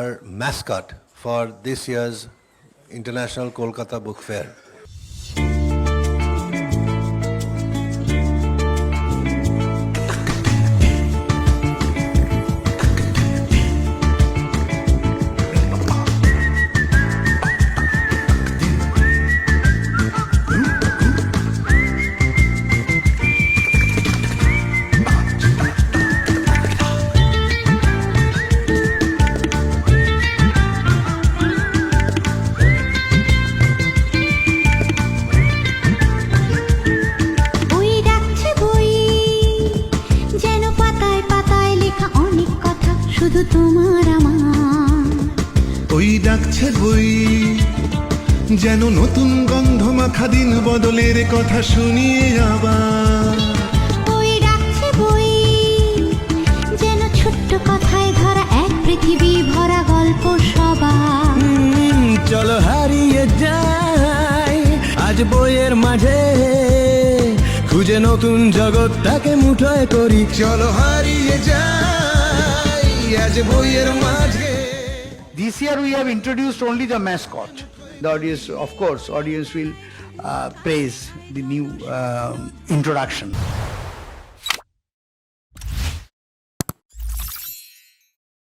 our mascot for this year's International Kolkata Book Fair. তোমার আমার ওই ডাকছে বই যেন নতুন গন্ধ মাখা দিন বদলের কথা শুনিয়ে আবার ওই ডাকছে বই যেন ছোট্ট কথায় ধরা এক পৃথিবী ভরা গল্প সবার চলো হারিয়ে যাই আজ বইয়ের মাঝে খুঁজে নতুন জগৎটাকে মুঠোয় করি চলো হারিয়ে যাই আজ বইয়ের মাঝে। This year we have introduced only the mascot. The audience, of course, audience will praise the new introduction.